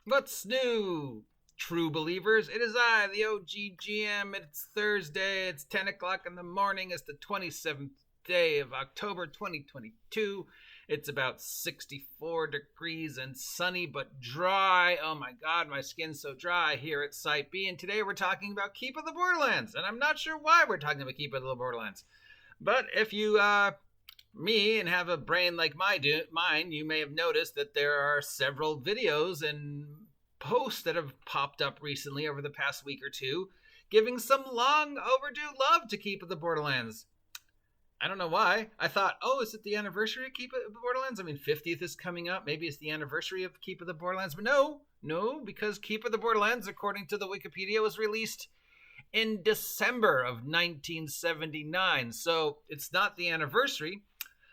What's new, true believers? It is I, the OGGM. It's Thursday. It's 10 o'clock in the morning. It's the 27th day of October 2022. It's about 64 degrees and sunny but dry. Oh my god, my skin's so dry here at Site B. And today we're talking about Keep of the Borderlands. And I'm not sure why we're talking about Keep of the Borderlands. But if you me and have a brain like mine, you may have noticed that there are several videos and posts that have popped up recently over the past week or two giving some long overdue love to Keep of the Borderlands. I don't know why. I thought, oh, is it the anniversary of Keep of the Borderlands? I mean, 50th is coming up. Maybe it's the anniversary of Keep of the Borderlands. But no, because Keep of the Borderlands, according to the Wikipedia, was released in December of 1979. So it's not the anniversary.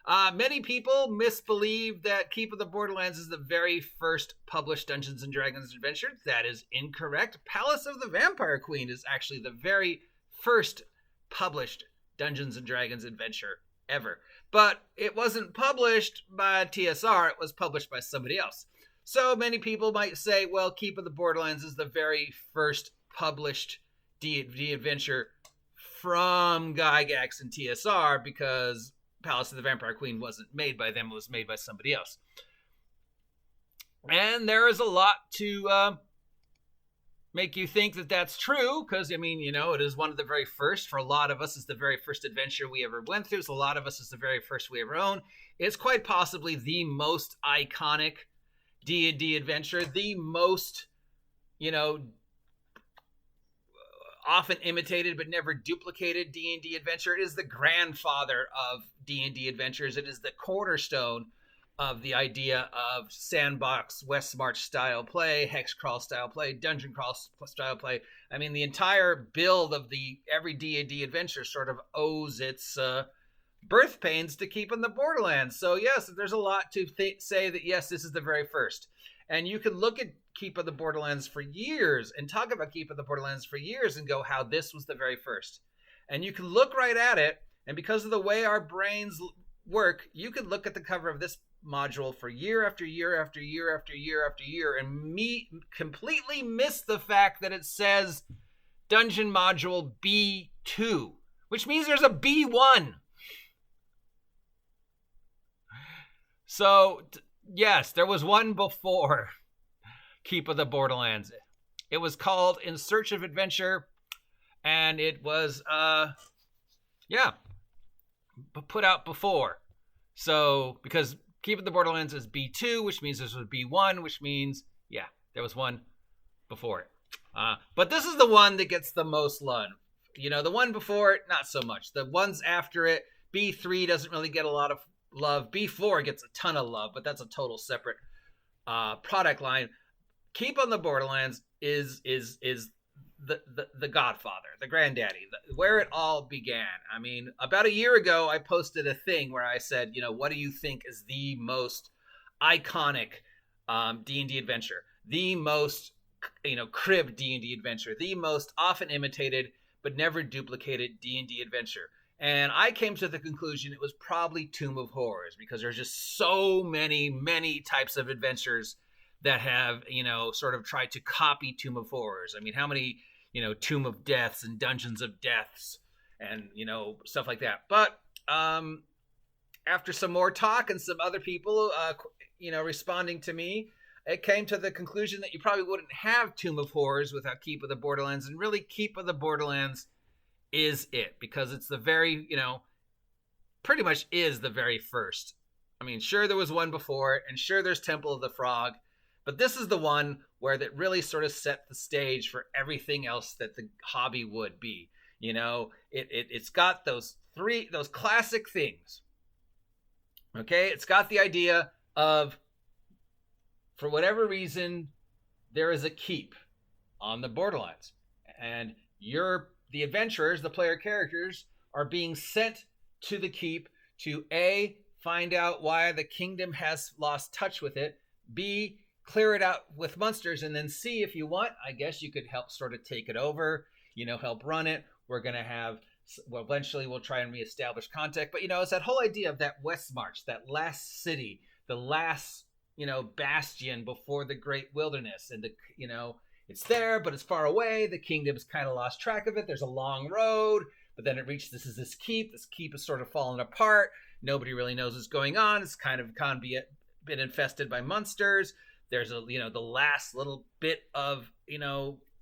Many people misbelieve that Keep of the Borderlands is the very first published Dungeons & Dragons adventure. That is incorrect. Palace of the Vampire Queen is actually the very first published Dungeons & Dragons adventure ever. But it wasn't published by TSR, it was published by somebody else. So many people might say, well, Keep of the Borderlands is the very first published D&D adventure from Gygax and TSR because Palace of the Vampire Queen wasn't made by them, it was made by somebody else. And there is a lot to make you think that that's true, because, I mean, it is one of the very first. For a lot of us, it's the very first adventure we ever went through. So a lot of us, it's the very first we ever owned. It's quite possibly the most iconic D&D adventure, the most, often imitated but never duplicated D&D adventure. It is the grandfather of D&D adventures. It is the cornerstone of the idea of Sandbox, Westmarch style play, hex crawl style play, dungeon crawl style play. I mean, the entire build of every D&D adventure sort of owes its birth pains to Keep on the Borderlands. So yes, there's a lot to say that yes, this is the very first. And you can look at Keep of the Borderlands for years and talk about Keep of the Borderlands for years and go how this was the very first. And you can look right at it, and because of the way our brains work, you could look at the cover of this module for year after year after year after year after year and completely miss the fact that it says Dungeon Module B2, which means there's a B1. So, yes, there was one before Keep of the Borderlands. It was called In Search of Adventure, and it was, put out before. So, because Keep of the Borderlands is B2, which means this was B1, which means, there was one before it. But this is the one that gets the most love. The one before it, not so much. The ones after it, B3 doesn't really get a lot of love. B4 gets a ton of love, but that's a total separate product line. Keep on the Borderlands is the godfather, the granddaddy, where it all began. I mean, about a year ago, I posted a thing where I said, what do you think is the most iconic D&D adventure, the most, crib D&D adventure, the most often imitated but never duplicated D&D adventure? And I came to the conclusion it was probably Tomb of Horrors, because there's just so many types of adventures that have, sort of tried to copy Tomb of Horrors. I mean, how many, Tomb of Deaths and Dungeons of Deaths and, stuff like that. But after some more talk and some other people, responding to me, it came to the conclusion that you probably wouldn't have Tomb of Horrors without Keep of the Borderlands. And really, Keep of the Borderlands is it, because it's the very, pretty much is the very first. I mean, sure, there was one before it, and sure, there's Temple of the Frog, but this is the one where that really sort of set the stage for everything else that the hobby would be. It's got those classic things. Okay, it's got the idea of, for whatever reason, there is a keep on the Borderlands, and the adventurers, the player characters, are being sent to the keep to A, find out why the kingdom has lost touch with it, B, clear it out with monsters, and then C, if you want, I guess you could help sort of take it over, help run it. We're going to have, eventually we'll try and reestablish contact. But, it's that whole idea of that Westmarch, that last city, the last bastion before the great wilderness, and it's there, but it's far away. The kingdom's kind of lost track of it. There's a long road, but then it reaches this keep. This keep is sort of falling apart. Nobody really knows what's going on. It's kind of been infested by monsters. There's the last little bit of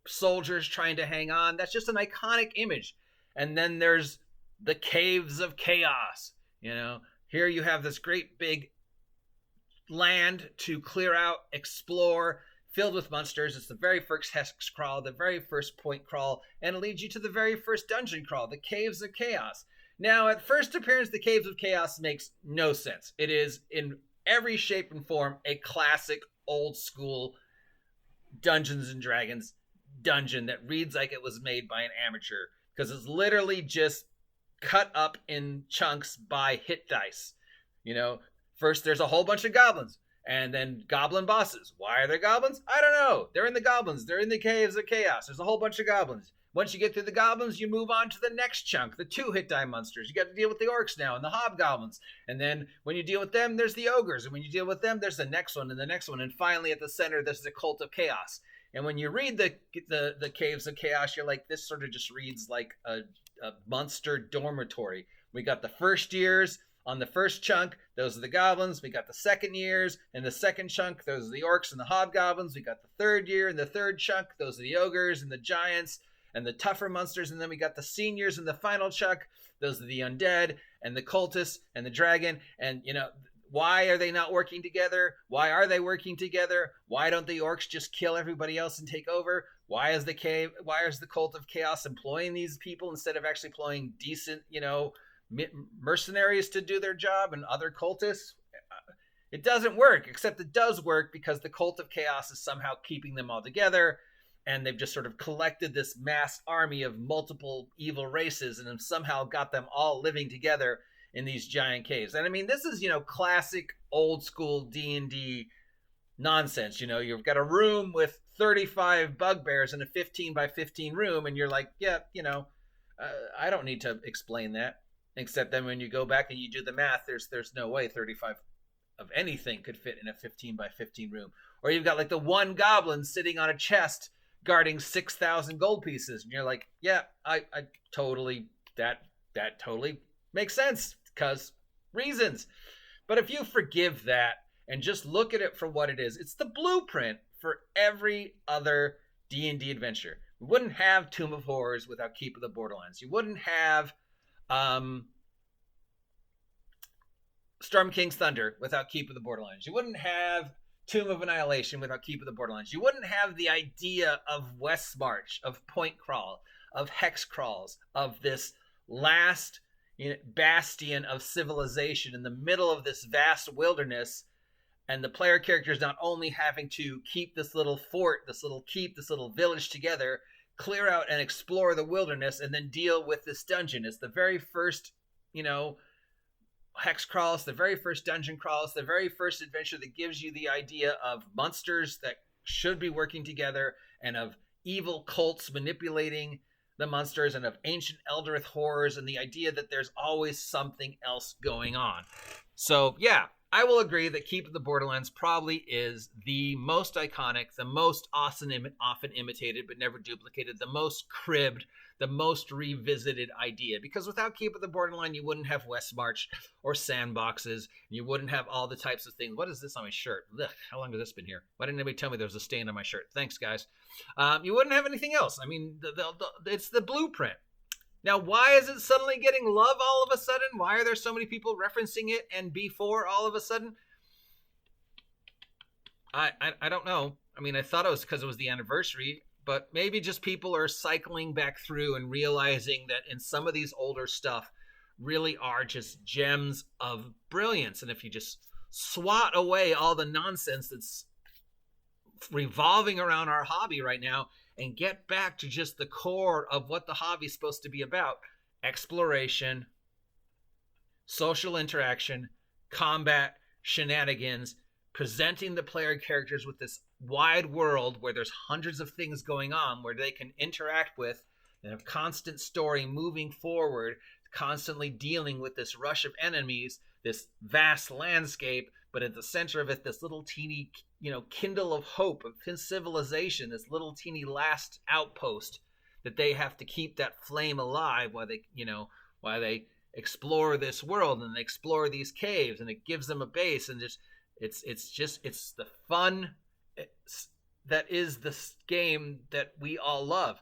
soldiers trying to hang on. That's just an iconic image. And then there's the caves of chaos. Here you have this great big land to clear out, explore, filled with monsters. It's the very first hex crawl, the very first point crawl, and it leads you to the very first dungeon crawl, the Caves of Chaos. Now, at first appearance, the Caves of Chaos makes no sense. It is, in every shape and form, a classic old school Dungeons and Dragons dungeon that reads like it was made by an amateur, because it's literally just cut up in chunks by hit dice. First there's a whole bunch of goblins, and then goblin bosses. Why are there goblins? I don't know. They're in the goblins. They're in the Caves of Chaos. There's a whole bunch of goblins. Once you get through the goblins, you move on to the next chunk, the 2-hit die monsters. You got to deal with the orcs now and the hobgoblins. And then when you deal with them, there's the ogres. And when you deal with them, there's the next one and the next one. And finally, at the center, there's the Cult of Chaos. And when you read the Caves of Chaos, you're like, this sort of just reads like a monster dormitory. We got the first years on the first chunk. Those are the goblins. We got the second years in the second chunk. Those are the orcs and the hobgoblins. We got the third year in the third chunk. Those are the ogres and the giants and the tougher monsters. And then we got the seniors in the final chunk. Those are the undead and the cultists and the dragon. And, why are they not working together? Why are they working together? Why don't the orcs just kill everybody else and take over? Why is the Cult of Chaos employing these people instead of actually employing decent, mercenaries to do their job and other cultists? It doesn't work, except it does work because the Cult of Chaos is somehow keeping them all together. And they've just sort of collected this mass army of multiple evil races and have somehow got them all living together in these giant caves. And I mean, this is, classic old school D&D nonsense. You've got a room with 35 bugbears in a 15 by 15 room. And you're like, yeah, I don't need to explain that. Except then when you go back and you do the math, there's no way 35 of anything could fit in a 15 by 15 room. Or you've got like the one goblin sitting on a chest guarding 6,000 gold pieces. And you're like, yeah, I totally, that totally makes sense because reasons. But if you forgive that and just look at it for what it is, it's the blueprint for every other D&D adventure. We wouldn't have Tomb of Horrors without Keep of the Borderlands. You wouldn't have Storm King's Thunder without Keep of the Borderlands. You wouldn't have Tomb of Annihilation without Keep of the Borderlands. You wouldn't have the idea of Westmarch, of point crawl, of hex crawls, of this last bastion of civilization in the middle of this vast wilderness, and the player characters not only having to keep this little fort, this little keep, this little village together, clear out and explore the wilderness, and then deal with this dungeon. It's the very first, hex crawls, the very first dungeon crawls, the very first adventure that gives you the idea of monsters that should be working together, and of evil cults manipulating the monsters, and of ancient Eldritch horrors, and the idea that there's always something else going on. So yeah, I will agree that Keep of the Borderlands probably is the most iconic, the most often imitated but never duplicated, the most cribbed, the most revisited idea. Because without Keep of the Borderland, you wouldn't have Westmarch or Sandboxes. You wouldn't have all the types of things. What is this on my shirt? Ugh, how long has this been here? Why didn't anybody tell me there was a stain on my shirt? Thanks, guys. You wouldn't have anything else. I mean, it's the blueprint. Now, why is it suddenly getting love all of a sudden? Why are there so many people referencing it and B4 all of a sudden? I don't know. I mean, I thought it was because it was the anniversary, but maybe just people are cycling back through and realizing that in some of these older stuff really are just gems of brilliance. And if you just swat away all the nonsense that's revolving around our hobby right now and get back to just the core of what the hobby is supposed to be about: exploration, social interaction, combat, shenanigans, presenting the player characters with this wide world where there's hundreds of things going on where they can interact with, and have constant story moving forward, constantly dealing with this rush of enemies, this vast landscape, but at the center of it, this little teeny, kindle of hope of his civilization, this little teeny last outpost that they have to keep that flame alive while they explore this world and they explore these caves, and it gives them a base, and it's the fun that is this game that we all love.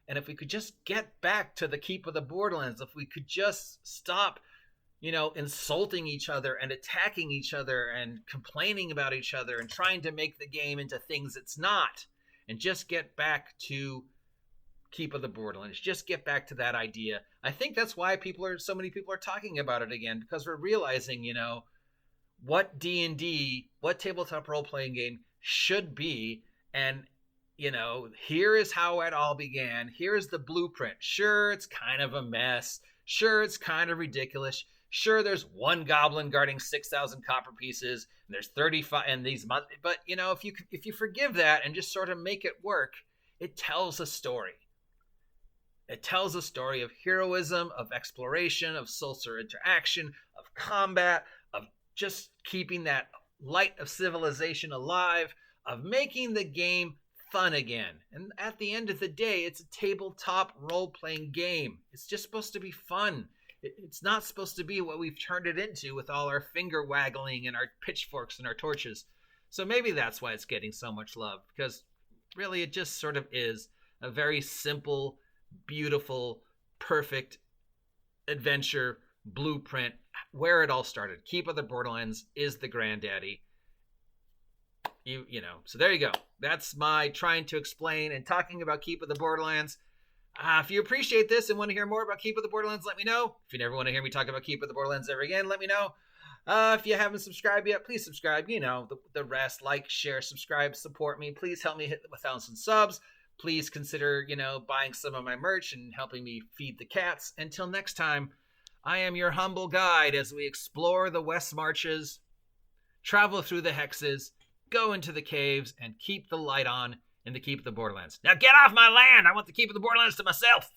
And if we could just get back to the Keep of the Borderlands, if we could just stop, insulting each other and attacking each other and complaining about each other and trying to make the game into things it's not, and just get back to Keep of the Borderlands, just get back to that idea. I think that's why so many people are talking about it again, because we're realizing, what D&D, what tabletop role-playing game should be. And here is how it all began. Here's the blueprint. Sure, it's kind of a mess. Sure, it's kind of ridiculous. Sure, there's one goblin guarding 6,000 copper pieces, and there's 35 and these months. But if you forgive that and just sort of make it work, it tells a story. It tells a story of heroism, of exploration, of social interaction, of combat, of just keeping that light of civilization alive, of making the game fun again. And at the end of the day, it's a tabletop role-playing game. It's just supposed to be fun. It's not supposed to be what we've turned it into with all our finger waggling and our pitchforks and our torches. So maybe that's why it's getting so much love, because really it just sort of is a very simple, beautiful, perfect adventure blueprint where it all started. Keep of the Borderlands is the granddaddy. So there you go. That's my trying to explain and talking about Keep of the Borderlands. If you appreciate this and want to hear more about Keep of the Borderlands, let me know. If you never want to hear me talk about Keep of the Borderlands ever again, let me know. If you haven't subscribed yet, please subscribe. The rest. Like, share, subscribe, support me. Please help me hit 1,000 subs. Please consider, buying some of my merch and helping me feed the cats. Until next time, I am your humble guide as we explore the Westmarches, travel through the hexes, go into the caves, and keep the light on in the Keep of the Borderlands. Now get off my land! I want the Keep of the Borderlands to myself!